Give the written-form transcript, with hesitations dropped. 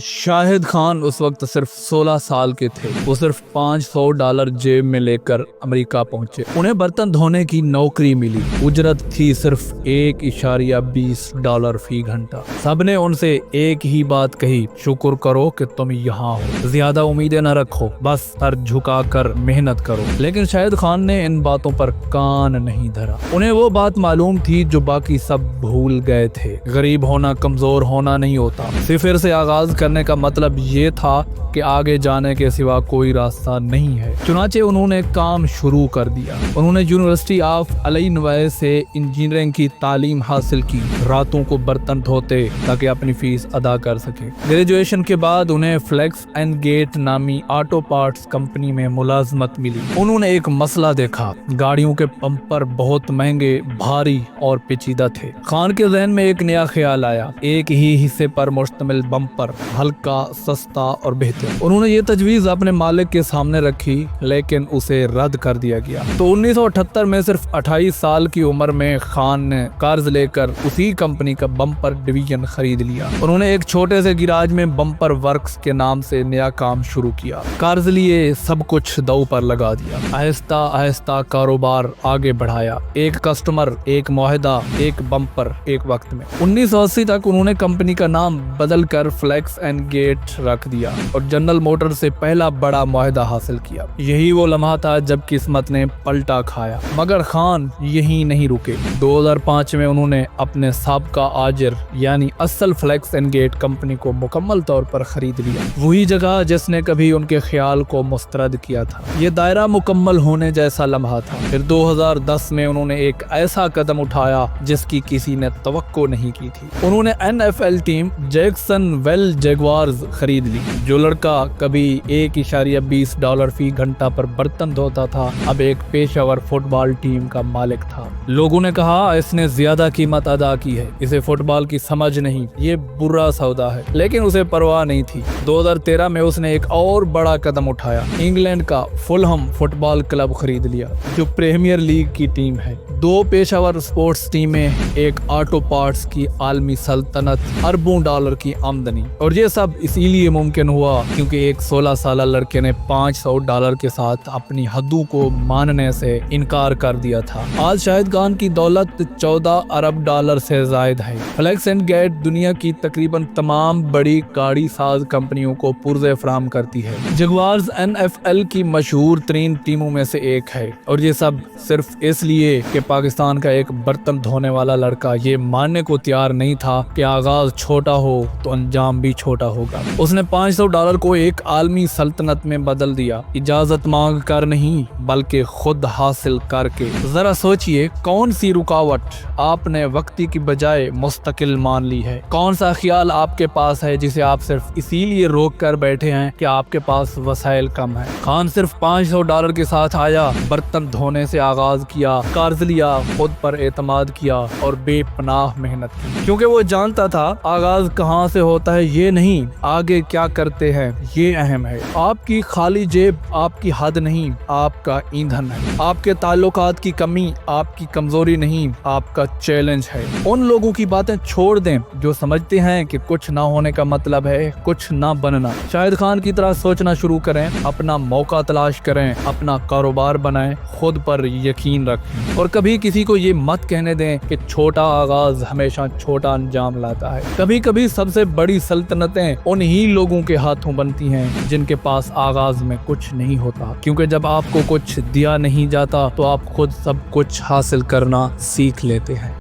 शाहिद खान उस वक्त सिर्फ 16 साल के थे। वो सिर्फ $500 जेब में लेकर अमेरिका पहुंचे। उन्हें बर्तन धोने की नौकरी मिली। उजरत थी सिर्फ $1.20 फी घंटा। सबने उनसे एक ही बात कही, शुक्र करो कि तुम यहाँ हो, ज्यादा उम्मीदें न रखो, बस सर झुका कर मेहनत करो। लेकिन शाहिद खान ने इन बातों पर कान नहीं धरा। उन्हें वो बात मालूम थी जो बाकी सब भूल गए थे। गरीब होना कमजोर होना नहीं होता। सिफर से आगाज करने का मतलब ये था कि आगे जाने के सिवा कोई रास्ता नहीं है। चुनाचे उन्होंने काम शुरू कर दिया। उन्होंने यूनिवर्सिटी ऑफ इलिनॉय से इंजीनियरिंग की तालीम हासिल की। रातों को बर्तन धोते ताकि अपनी फीस अदा कर सके। ग्रेजुएशन के बाद उन्हें फ्लेक्स एंड गेट नामी ऑटो पार्ट्स कंपनी में मुलाजमत मिली। उन्होंने एक मसला देखा, गाड़ियों के बम्पर बहुत महंगे, भारी और पेचीदा थे। खान के जहन में एक नया ख्याल आया, एक ही हिस्से पर मुश्तमिल बम्पर, हल्का, सस्ता और बेहतर। उन्होंने ये तजवीज अपने मालिक के सामने रखी, लेकिन उसे रद्द कर दिया गया। तो 1978 में सिर्फ 28 साल की उम्र में खान ने कर्ज लेकर उसी कंपनी का बम्पर डिवीजन खरीद लिया। उन्होंने एक छोटे से गिराज में बम्पर वर्क्स के नाम से नया काम शुरू किया। कर्ज लिए, सब कुछ दांव पर लगा दिया। आहिस्ता आहिस्ता कारोबार आगे बढ़ाया। एक कस्टमर, एक मुआहदा, एक बम्पर, एक वक्त में। 1980 तक उन्होंने कंपनी का नाम बदल कर फ्लेक्स एंड गेट रख दिया और जनरल मोटर से पहला बड़ा मुआहदा हासिल किया। यही वो लम्हा था जब किस्मत ने पलटा खाया। मगर खान यही नहीं रुके। 2005 में उन्होंने अपने साबका आजिर यानी असल फ्लेक्स एंड गेट कंपनी को मुकम्मल तौर पर खरीद लिया। वही जगह जिसने कभी उनके ख्याल को मुस्तरद किया था। ये दायरा मुकम्मल होने जैसा लम्हा था। फिर 2010 में उन्होंने एक ऐसा कदम उठाया जिसकी किसी ने तवक्को नहीं की थी। उन्होंने NFL टीम जैक्सनविल जगुआर्स खरीद ली। जो लड़का कभी $1.20 फी घंटा पर बर्तन धोता था, अब एक पेशेवर फुटबॉल टीम का मालिक था। लोगों ने कहा इसने ज्यादा कीमत अदा की है, इसे फुटबॉल की समझ नहीं, ये बुरा सौदा है। लेकिन उसे परवाह नहीं थी। 2013 में उसने एक और बड़ा कदम उठाया। इंग्लैंड का फुलहम फुटबॉल क्लब खरीद लिया, जो प्रीमियर लीग की टीम है। 2 पेशेवर स्पोर्ट्स टीमें, एक ऑटो पार्ट्स की आलमी सल्तनत, अरबों डॉलर की आमदनी। और ये सब इसीलिए मुमकिन हुआ क्योंकि एक 16 साल लड़के ने $500 के साथ अपनी हदों को मानने से इनकार कर दिया था। आज शाहिद खान की दौलत $14 अरब से जायद है। फ्लेक्स एंड गेट दुनिया की तकरीबन तमाम बड़ी गाड़ी साज कंपनियों को पुर्जे फराहम करती है। जगुआर्स NFL की मशहूर तरीन टीमों में से एक है। और ये सब सिर्फ इसलिए कि पाकिस्तान का एक बर्तन धोने वाला लड़का ये मानने को तैयार नहीं था कि आगाज छोटा हो तो अंजाम भी छोटा होगा। उसने $500 को एक आलमी सल्तनत में बदल दिया, इजाजत मांग कर नहीं बल्कि खुद हासिल करके। जरा सोचिए, कौन सी रुकावट आपने वक्ती की बजाय मुस्तकिल मान ली है? कौन सा ख्याल आपके पास है जिसे आप सिर्फ इसीलिए रोक कर बैठे हैं कि आपके पास वसाइल कम है? खान सिर्फ $500 के साथ आया, बर्तन धोने से आगाज किया, कर्ज लिया, खुद पर एतमाद किया और बेपनाह मेहनत की। क्योंकि वो जानता था आगाज कहाँ से होता है ये नहीं, आगे क्या करते हैं ये अहम है। आपकी खाली जेब आपकी हद नहीं, आपका ईंधन है। आपके ताल्लुकात की कमी आपकी कमजोरी नहीं, आपका चैलेंज है। उन लोगों की बातें छोड़ दें जो समझते हैं कि कुछ ना होने का मतलब है कुछ ना बनना। शाहिद खान की तरह सोचना शुरू करें, अपना मौका तलाश करें, अपना कारोबार बनाएं, खुद पर यकीन रखें और कभी किसी को ये मत कहने दें कि छोटा आगाज हमेशा छोटा अंजाम लाता है। कभी कभी सबसे बड़ी सल्तनतें उन्हीं लोगों के हाथों बनती हैं जिनके पास आगाज में कुछ नहीं होता। क्योंकि जब आपको कुछ दिया नहीं जाता तो आप खुद सब कुछ हासिल करना सीख लेते हैं।